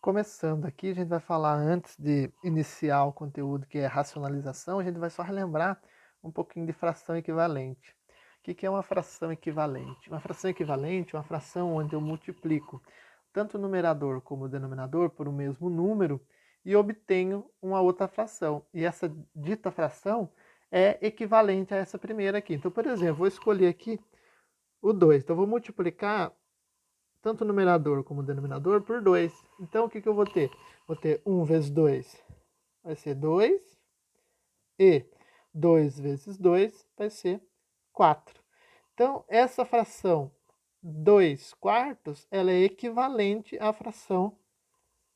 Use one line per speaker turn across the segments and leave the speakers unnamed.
Começando aqui, a gente vai falar antes de iniciar o conteúdo que é racionalização, a gente vai só relembrar um pouquinho de fração equivalente. O que é uma fração equivalente? Uma fração equivalente é uma fração onde eu multiplico tanto o numerador como o denominador por um mesmo número e obtenho uma outra fração. E essa dita fração é equivalente a essa primeira aqui. Então, por exemplo, vou escolher aqui o 2. Então, vou multiplicar tanto o numerador como o denominador por 2. Então, o que eu vou ter? Vou ter 1 vezes 2 vai ser 2, e 2 vezes 2 vai ser 4. Então, essa fração 2 quartos, ela é equivalente à fração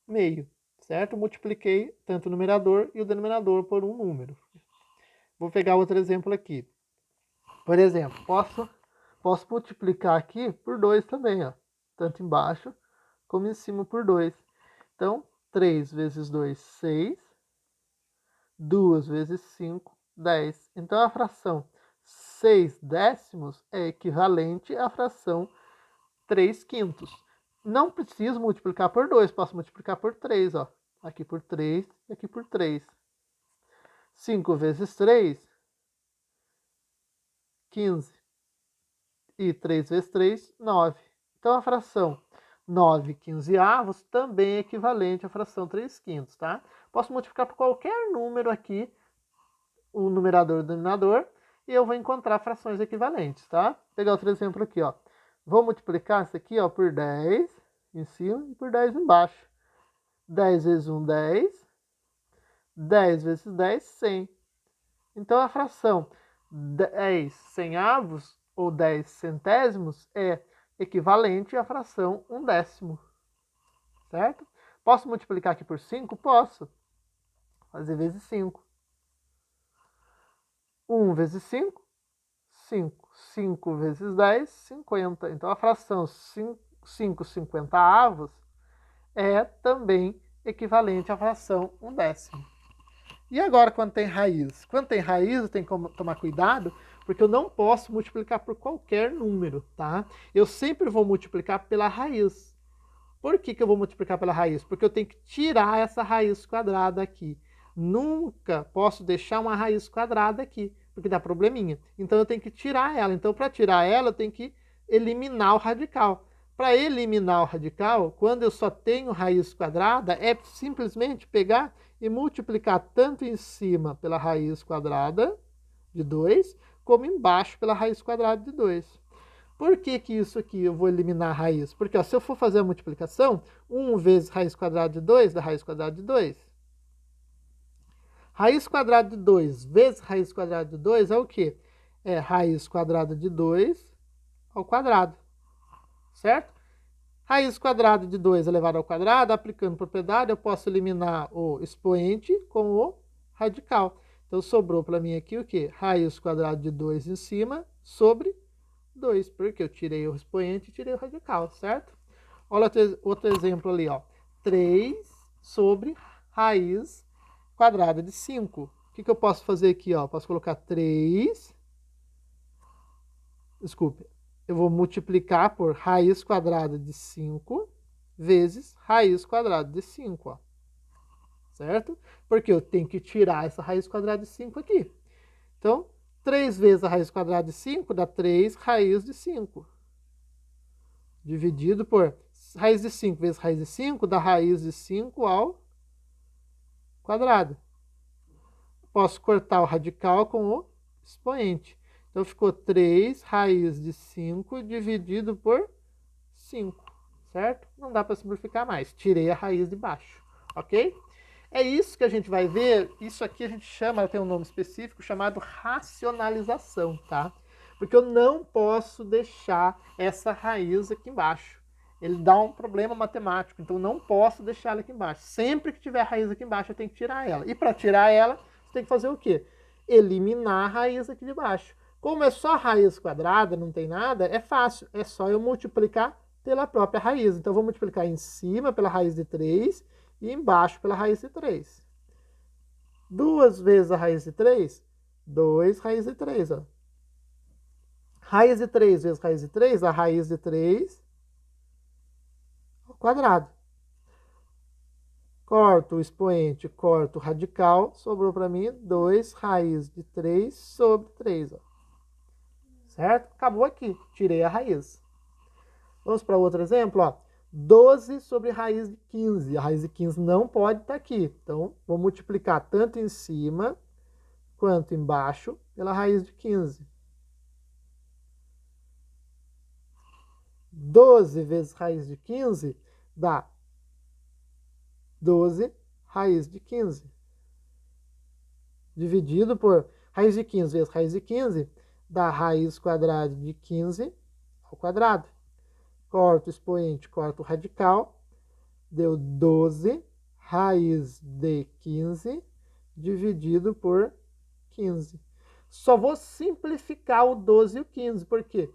meio, certo? Multipliquei tanto o numerador e o denominador por um número. Vou pegar outro exemplo aqui. Por exemplo, posso multiplicar aqui por 2 também, ó, tanto embaixo como em cima por 2. Então, 3 vezes 2, 6. 2 vezes 5, 10. Então, a fração 6 décimos é equivalente à fração 3 quintos. Não preciso multiplicar por 2, posso multiplicar por 3. Ó. Aqui por 3 e aqui por 3. 5 vezes 3, 15. E 3 vezes 3, 9. Então, a fração 9 quinzeavos também é equivalente à fração 3 quintos, tá? Posso multiplicar por qualquer número aqui, o numerador e o denominador, e eu vou encontrar frações equivalentes, tá? Vou pegar outro exemplo aqui, ó. Vou multiplicar isso aqui, ó, por 10 em cima e por 10 embaixo. 10 vezes 1, 10. 10 vezes 10, 100. Então, a fração 10 centavos ou 10 centésimos é equivalente à fração 1 décimo, certo? Posso multiplicar aqui por 5? Posso. Fazer vezes 5. 1 vezes 5, 5. 5 vezes 10, 50. Então, a fração 5 cinquentaavos é também equivalente à fração 1 décimo. E agora, quando tem raiz? Quando tem raiz, eu tenho que tomar cuidado, porque eu não posso multiplicar por qualquer número, tá? Eu sempre vou multiplicar pela raiz. Por que eu vou multiplicar pela raiz? Porque eu tenho que tirar essa raiz quadrada aqui. Nunca posso deixar uma raiz quadrada aqui, porque dá probleminha. Então, eu tenho que tirar ela. Então, para tirar ela, eu tenho que eliminar o radical. Para eliminar o radical, quando eu só tenho raiz quadrada, é simplesmente pegar e multiplicar tanto em cima pela raiz quadrada de 2, como embaixo pela raiz quadrada de 2. Por que isso aqui eu vou eliminar a raiz? Porque ó, se eu for fazer a multiplicação, 1 vezes raiz quadrada de 2 dá raiz quadrada de 2. Raiz quadrada de 2 vezes raiz quadrada de 2 é o quê? É raiz quadrada de 2 ao quadrado, certo? Raiz quadrada de 2 elevado ao quadrado, aplicando propriedade, eu posso eliminar o expoente com o radical. Então, sobrou para mim aqui o quê? Raiz quadrada de 2 em cima sobre 2, porque eu tirei o expoente e tirei o radical, certo? Olha outro exemplo ali, ó. 3 sobre raiz quadrada de 5. O que eu posso fazer aqui, ó? Posso colocar 3. Desculpe. Eu vou multiplicar por raiz quadrada de 5 vezes raiz quadrada de 5, ó. Certo? Porque eu tenho que tirar essa raiz quadrada de 5 aqui. Então, 3 vezes a raiz quadrada de 5 dá 3 raiz de 5. Dividido por raiz de 5 vezes raiz de 5 dá raiz de 5 ao quadrado. Posso cortar o radical com o expoente. Então, ficou 3 raiz de 5 dividido por 5, certo? Não dá para simplificar mais. Tirei a raiz de baixo, ok? É isso que a gente vai ver. Isso aqui a gente chama, tem um nome específico, chamado racionalização, tá? Porque eu não posso deixar essa raiz aqui embaixo. Ele dá um problema matemático, então não posso deixar ela aqui embaixo. Sempre que tiver raiz aqui embaixo, eu tenho que tirar ela. E para tirar ela, você tem que fazer o quê? Eliminar a raiz aqui de baixo. Como é só raiz quadrada, não tem nada, é fácil. É só eu multiplicar pela própria raiz. Então, eu vou multiplicar em cima pela raiz de 3 e embaixo pela raiz de 3. 2 vezes a raiz de 3, 2 raiz de 3. Ó. Raiz de 3 vezes raiz de 3, a raiz de 3 ao quadrado. Corto o expoente, corto o radical, sobrou para mim 2 raiz de 3 sobre 3. Ó. Certo? Acabou aqui, tirei a raiz. Vamos para outro exemplo, ó. 12 sobre raiz de 15. A raiz de 15 não pode estar aqui. Então, vou multiplicar tanto em cima quanto embaixo pela raiz de 15. 12 vezes raiz de 15 dá 12 raiz de 15. Dividido por raiz de 15 vezes raiz de 15 dá raiz quadrada de 15 ao quadrado. Corto o expoente, corto o radical. Deu 12 raiz de 15 dividido por 15. Só vou simplificar o 12 e o 15, porque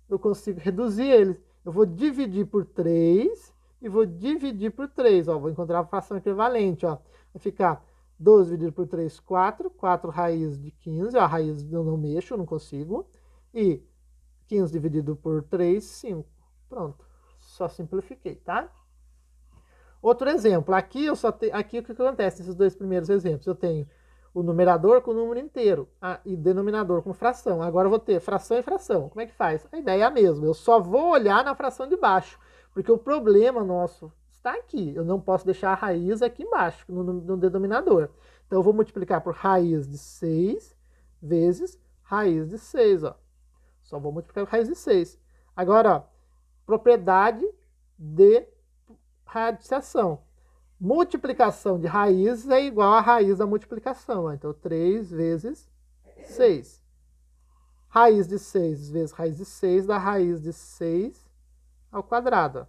eu consigo reduzir eles. Eu vou dividir por 3 e vou dividir por 3. Ó, vou encontrar a fração equivalente. Ó. Vai ficar 12 dividido por 3, 4. 4 raiz de 15. Ó, a raiz eu não mexo, eu não consigo. E 15 dividido por 3, 5. Pronto. Só simplifiquei, tá? Outro exemplo. Aqui aqui o que acontece nesses dois primeiros exemplos? Eu tenho o numerador com o número inteiro e denominador com fração. Agora eu vou ter fração e fração. Como é que faz? A ideia é a mesma. Eu só vou olhar na fração de baixo, porque o problema nosso está aqui. Eu não posso deixar a raiz aqui embaixo, no denominador. Então eu vou multiplicar por raiz de 6 vezes raiz de 6. Ó. Só vou multiplicar por raiz de 6. Agora, ó, propriedade de radiciação. Multiplicação de raiz é igual a raiz da multiplicação. Ó. Então, 3 vezes 6. Raiz de 6 vezes raiz de 6 dá raiz de 6 ao quadrado. Ó.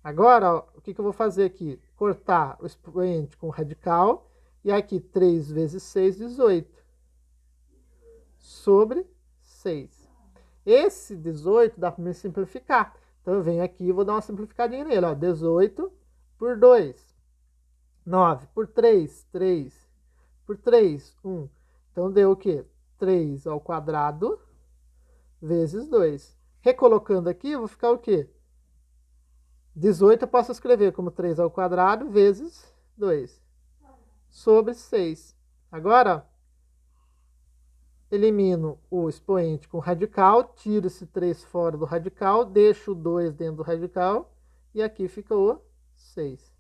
Agora, ó, o que eu vou fazer aqui? Cortar o expoente com o radical. E aqui, 3 vezes 6, 18. Sobre 6. Esse 18 dá para me simplificar. Então, eu venho aqui e vou dar uma simplificadinha nele. Ó. 18 por 2. 9 por 3, 3. Por 3, 1. Então, deu o quê? 3 ao quadrado vezes 2. Recolocando aqui, vou ficar o quê? 18 eu posso escrever como 3 ao quadrado vezes 2. Sobre 6. Agora, elimino o expoente com radical, tiro esse 3 fora do radical, deixo o 2 dentro do radical e aqui fica o 6.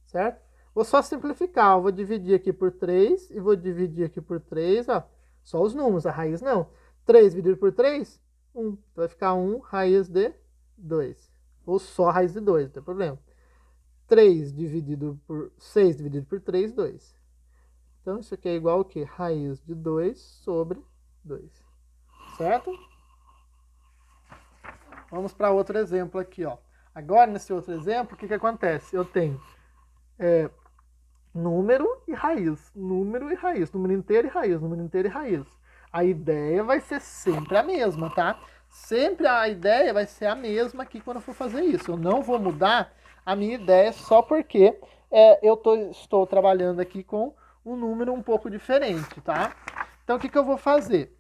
Certo? Vou só simplificar, eu vou dividir aqui por 3 e vou dividir aqui por 3, ó, só os números, a raiz não. 3 dividido por 3, 1. Então vai ficar 1 raiz de 2. Ou só raiz de 2, não tem problema. 3 dividido por 6 dividido por 3, 2. Então isso aqui é igual ao quê? Raiz de 2 sobre 2. Certo? Vamos para outro exemplo aqui, ó. Agora, nesse outro exemplo, o que acontece? Eu tenho número e raiz, número e raiz, número inteiro e raiz, número inteiro e raiz. A ideia vai ser sempre a mesma, tá? Sempre a ideia vai ser a mesma aqui quando eu for fazer isso. Eu não vou mudar a minha ideia só porque eu estou trabalhando aqui com um número um pouco diferente, tá? Então, o que eu vou fazer?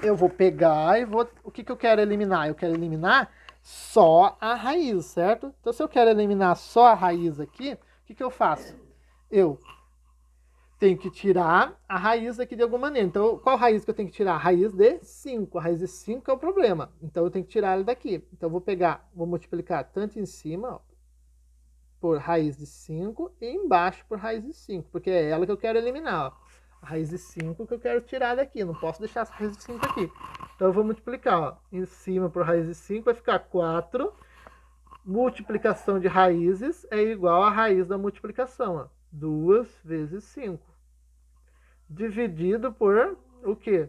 Eu vou pegar e vou... O que eu quero eliminar? Eu quero eliminar só a raiz, certo? Então, se eu quero eliminar só a raiz aqui, o que eu faço? Eu tenho que tirar a raiz aqui de alguma maneira. Então, qual raiz que eu tenho que tirar? A raiz de 5. A raiz de 5 é o problema. Então, eu tenho que tirar ela daqui. Então, eu vou pegar, vou multiplicar tanto em cima, ó, por raiz de 5 e embaixo por raiz de 5, porque é ela que eu quero eliminar, ó. A raiz de 5 que eu quero tirar daqui, não posso deixar essa raiz de 5 aqui. Então eu vou multiplicar, ó, em cima por raiz de 5 vai ficar 4. Multiplicação de raízes é igual a raiz da multiplicação, ó, 2 vezes 5. Dividido por o quê?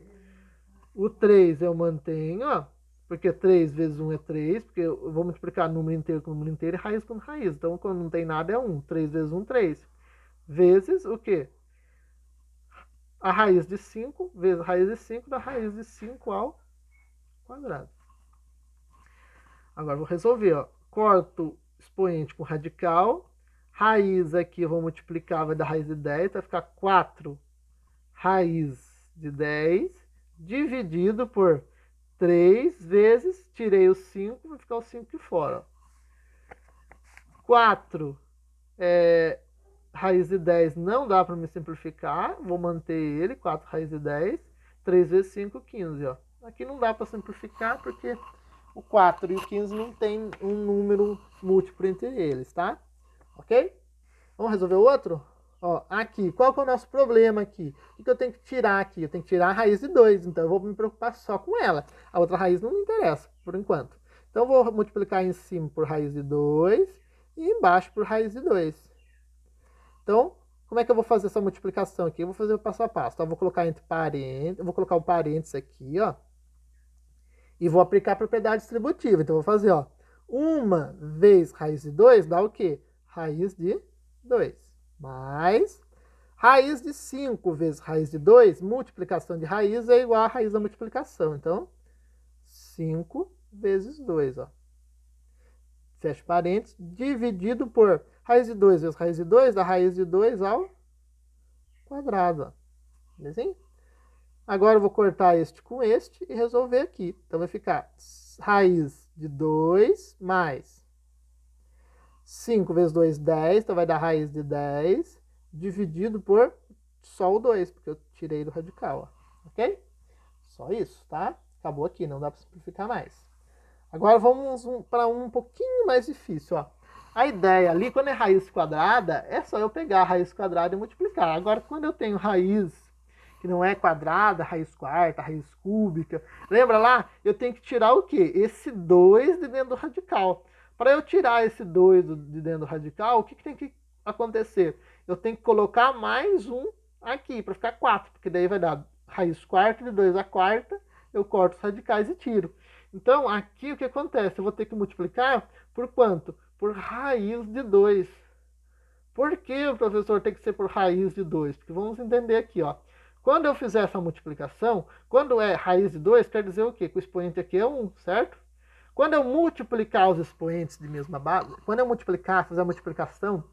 O 3 eu mantenho, ó, porque 3 vezes 1 é 3, porque eu vou multiplicar número inteiro com número inteiro e raiz com raiz. Então, quando não tem nada é 1. 3 vezes 1, 3. Vezes o quê? A raiz de 5 vezes a raiz de 5 dá raiz de 5 ao quadrado. Agora, vou resolver, ó. Corto expoente com radical. Raiz aqui eu vou multiplicar, vai dar raiz de 10, vai ficar 4 raiz de 10 dividido por 3 vezes, tirei o 5, vai ficar o 5 aqui fora. 4 raiz de 10 não dá para me simplificar, vou manter ele, 4 raiz de 10, 3 vezes 5, 15, ó. Aqui não dá para simplificar porque o 4 e o 15 não tem um número múltiplo entre eles, tá? Ok? Vamos resolver o outro? Ó, aqui, qual que é o nosso problema aqui? O que eu tenho que tirar aqui? Eu tenho que tirar a raiz de 2, então eu vou me preocupar só com ela. A outra raiz não me interessa, por enquanto. Então eu vou multiplicar em cima por raiz de 2 e embaixo por raiz de 2. Então, como é que eu vou fazer essa multiplicação aqui? Eu vou fazer o passo a passo. Então, eu vou colocar entre parênteses, eu vou colocar o parênteses aqui, ó. E vou aplicar a propriedade distributiva. Então, eu vou fazer, ó. 1 vezes raiz de 2 dá o quê? Raiz de 2. Mais raiz de 5 vezes raiz de 2, multiplicação de raiz é igual a raiz da multiplicação. Então, 5 vezes 2, ó. Fecha parênteses, dividido por raiz de 2 vezes raiz de 2, dá raiz de 2 ao quadrado, ó. Belezinha? Agora eu vou cortar este com este e resolver aqui. Então vai ficar raiz de 2 mais 5 vezes 2, 10. Então vai dar raiz de 10 dividido por só o 2, porque eu tirei do radical, ó. Ok? Só isso, tá? Acabou aqui, não dá para simplificar mais. Agora vamos para um pouquinho mais difícil, ó. A ideia ali, quando é raiz quadrada, é só eu pegar a raiz quadrada e multiplicar. Agora, quando eu tenho raiz que não é quadrada, raiz quarta, raiz cúbica, lembra lá? Eu tenho que tirar o quê? Esse 2 de dentro do radical. Para eu tirar esse 2 de dentro do radical, o que tem que acontecer? Eu tenho que colocar mais um aqui, para ficar 4, porque daí vai dar raiz quarta de 2 a quarta, eu corto os radicais e tiro. Então, aqui o que acontece? Eu vou ter que multiplicar por quanto? Por raiz de 2. Por que o professor tem que ser por raiz de 2? Porque vamos entender aqui, ó. Quando eu fizer essa multiplicação, quando é raiz de 2, quer dizer o quê? Que o expoente aqui é 1, certo? Quando eu multiplicar os expoentes de mesma base, quando eu multiplicar, fazer a multiplicação,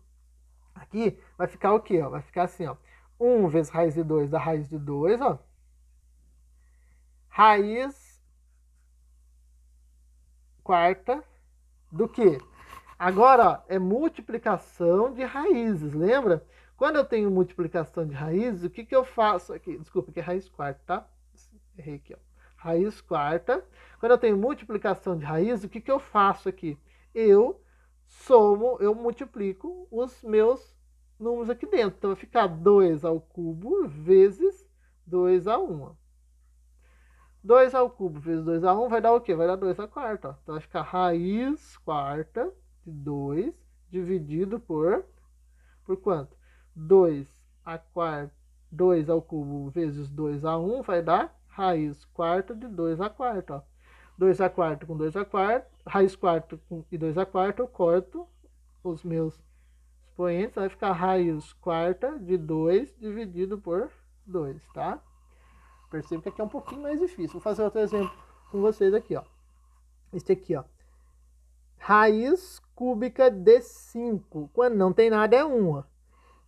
aqui vai ficar o quê? Ó? Vai ficar assim, ó. 1 vezes raiz de 2 dá raiz de 2, ó. Raiz quarta do quê? Agora, ó, é multiplicação de raízes, lembra? Quando eu tenho multiplicação de raízes, o que eu faço aqui? Desculpa, que é raiz quarta, tá? Errei aqui, ó. Raiz quarta. Quando eu tenho multiplicação de raízes, o que eu faço aqui? Eu somo, eu multiplico os meus números aqui dentro. Então, vai ficar 2 ao cubo vezes 2 a 1. 2 ao cubo vezes 2 a 1 vai dar o quê? Vai dar 2 a quarta. Ó. Então, vai ficar raiz quarta de 2 dividido por quanto? 2 a quarta, 2 ao cubo vezes 2 a 1 vai dar raiz quarta de 2 a quarta. Ó. 2 a quarta com 2 a quarta, raiz quarta e 2 a quarta, eu corto os meus expoentes, vai ficar raiz quarta de 2 dividido por 2, tá? Percebo que aqui é um pouquinho mais difícil. Vou fazer outro exemplo com vocês aqui, ó. Este aqui, ó. Raiz cúbica de 5. Quando não tem nada é 1.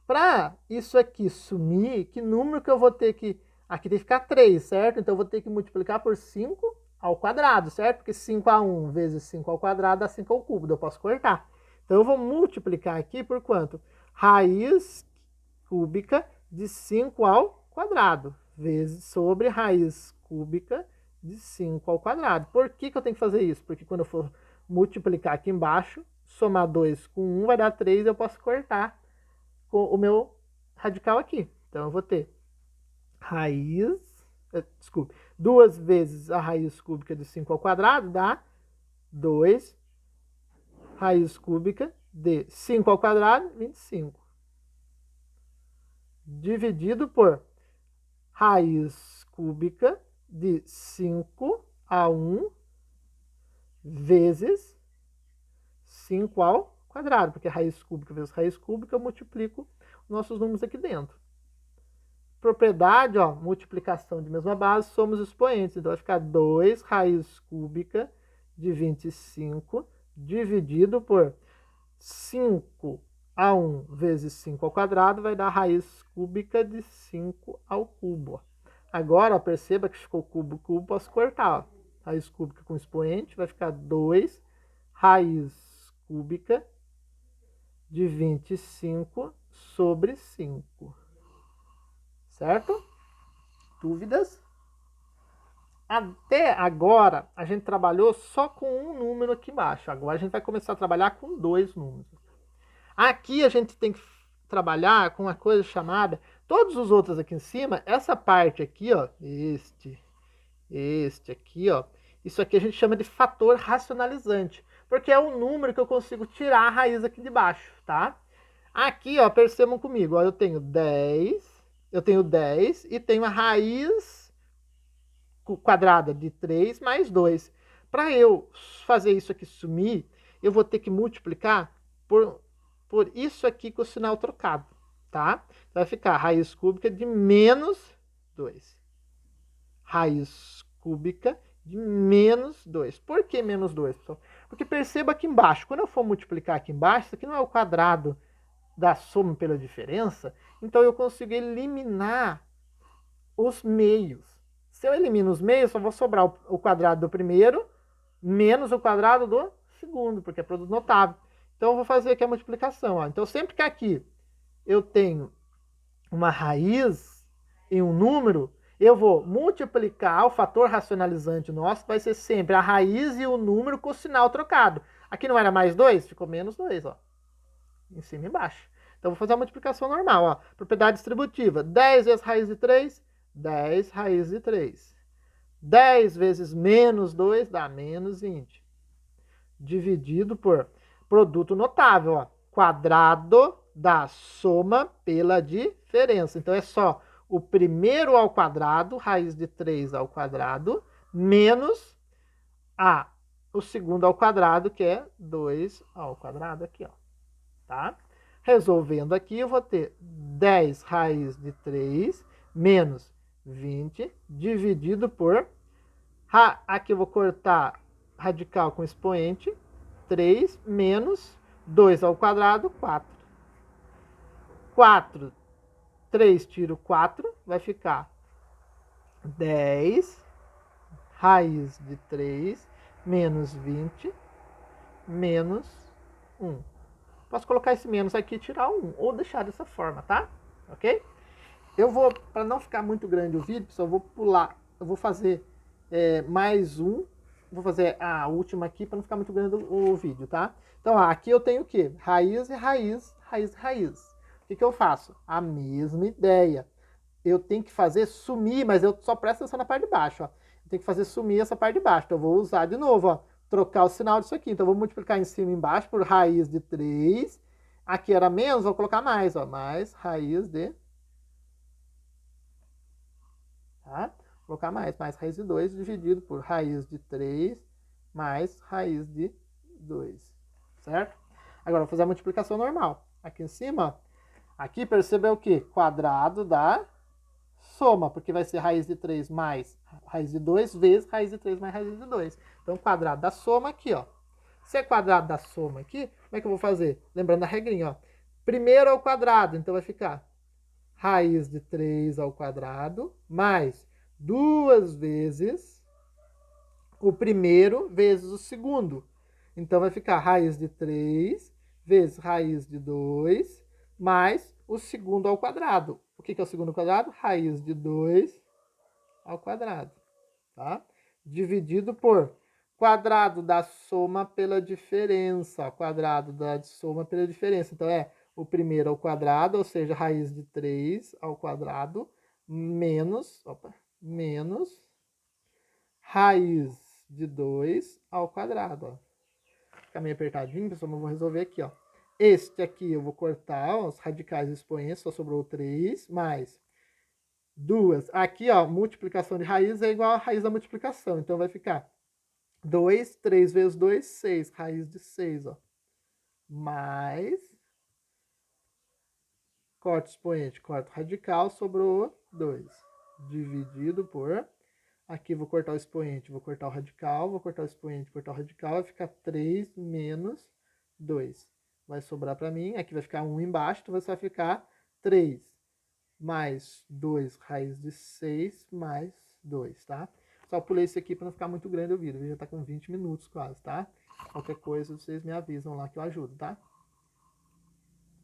Para isso aqui sumir, que número que eu vou ter que... Aqui tem que ficar 3, certo? Então eu vou ter que multiplicar por 5 ao quadrado, certo? Porque 5 a 1 vezes 5 ao quadrado dá 5 ao cubo. Eu posso cortar. Então eu vou multiplicar aqui por quanto? Raiz cúbica de 5 ao quadrado. Vezes sobre raiz cúbica de 5 ao quadrado. Por que eu tenho que fazer isso? Porque quando eu for multiplicar aqui embaixo, somar 2 com 1 vai dar 3, eu posso cortar com o meu radical aqui. Então eu vou ter raiz, desculpe, 2 vezes a raiz cúbica de 5 ao quadrado dá 2 raiz cúbica de 5 ao quadrado, 25. Dividido por raiz cúbica de 5 a 1 vezes 5 ao quadrado, porque raiz cúbica vezes raiz cúbica, eu multiplico os nossos números aqui dentro. Propriedade, ó, multiplicação de mesma base, somos expoentes. Então vai ficar 2 raiz cúbica de 25 dividido por 5 a 1 vezes 5 ao quadrado vai dar raiz cúbica de 5 ao cubo. Agora, ó, perceba que ficou cubo, posso cortar. Ó. Raiz cúbica com expoente vai ficar 2 raiz cúbica de 25 sobre 5. Certo? Dúvidas? Até agora, a gente trabalhou só com um número aqui embaixo. Agora a gente vai começar a trabalhar com 2 números. Aqui a gente tem que trabalhar com uma coisa chamada... Todos os outros aqui em cima, essa parte aqui, ó, este aqui, ó, isso aqui a gente chama de fator racionalizante, porque é o número que eu consigo tirar a raiz aqui de baixo, tá? Aqui, ó, percebam comigo, ó, eu tenho 10 e tenho a raiz quadrada de 3 mais 2. Para eu fazer isso aqui sumir, eu vou ter que multiplicar por isso aqui com o sinal trocado, tá? Vai ficar raiz cúbica de menos 2. Raiz cúbica de menos 2. Por que menos 2, pessoal? Porque perceba aqui embaixo, quando eu for multiplicar aqui embaixo, isso aqui não é o quadrado da soma pela diferença, então eu consigo eliminar os meios. Se eu elimino os meios, só vou sobrar o quadrado do primeiro menos o quadrado do segundo, porque é produto notável. Então eu vou fazer aqui a multiplicação. Ó. Então sempre que aqui eu tenho uma raiz em um número, eu vou multiplicar o fator racionalizante nosso, vai ser sempre a raiz e o número com o sinal trocado. Aqui não era mais 2? Ficou menos 2, ó. Em cima e embaixo. Então, vou fazer a multiplicação normal, ó. Propriedade distributiva. 10 vezes raiz de 3, 10 raiz de 3. 10 vezes menos 2 dá menos 20. Dividido por produto notável, ó. Quadrado da soma pela diferença. Então, é só o primeiro ao quadrado, raiz de 3 ao quadrado, menos o segundo ao quadrado, que é 2 ao quadrado aqui, ó. Tá? Resolvendo aqui, eu vou ter 10 raiz de 3 menos 20 dividido por... Aqui eu vou cortar radical com expoente. 3 menos 2 ao quadrado, 4. 4, 3 tiro 4, vai ficar 10 raiz de 3 menos 20 menos 1. Posso colocar esse menos aqui e tirar 1, ou deixar dessa forma, tá? Ok? Eu vou, para não ficar muito grande o vídeo, pessoal, eu vou pular, eu vou fazer mais um, vou fazer a última aqui para não ficar muito grande o vídeo, tá? Então, aqui eu tenho o quê? Raiz e raiz, raiz e raiz. O que eu faço? A mesma ideia. Eu tenho que fazer sumir, mas eu só presto atenção na parte de baixo, ó. Eu tenho que fazer sumir essa parte de baixo, então eu vou usar de novo, ó. Trocar o sinal disso aqui. Então, eu vou multiplicar em cima e embaixo por raiz de 3. Aqui era menos, vou colocar mais, ó. Mais raiz de... Tá? Vou colocar mais raiz de 2 dividido por raiz de 3 mais raiz de 2. Certo? Agora, vou fazer a multiplicação normal. Aqui em cima, ó. Aqui, perceba é o quê? Quadrado da soma, porque vai ser raiz de 3 mais raiz de 2 vezes raiz de 3 mais raiz de 2. Então, quadrado da soma aqui, ó. Se é quadrado da soma aqui, como é que eu vou fazer? Lembrando a regrinha, ó. Primeiro ao quadrado, então vai ficar raiz de 3 ao quadrado mais 2 vezes o primeiro vezes o segundo. Então vai ficar raiz de 3 vezes raiz de 2 mais o segundo ao quadrado. O que é o segundo ao quadrado? Raiz de 2 ao quadrado. Tá? Dividido por quadrado da soma pela diferença. Quadrado da soma pela diferença. Então, é o primeiro ao quadrado, ou seja, raiz de 3 ao quadrado, menos raiz de 2 ao quadrado. Ó. Fica meio apertadinho, pessoal, mas eu vou resolver aqui. Ó. Este aqui eu vou cortar, ó, os radicais expoentes, só sobrou 3, mais 2. Aqui, ó, multiplicação de raiz é igual a raiz da multiplicação. Então, vai ficar 2, 3 vezes 2, 6. Raiz de 6, ó. Mais... Corta o expoente, corta o radical, sobrou 2. Dividido por... Aqui vou cortar o expoente, vou cortar o radical, vou cortar o expoente, cortar o radical, vai ficar 3 menos 2. Vai sobrar para mim, aqui vai ficar 1 embaixo, então vai ficar 3 mais 2 raiz de 6 mais 2, tá? Só pulei isso aqui para não ficar muito grande o vídeo já tá com 20 minutos quase, tá? Qualquer coisa vocês me avisam lá que eu ajudo, tá?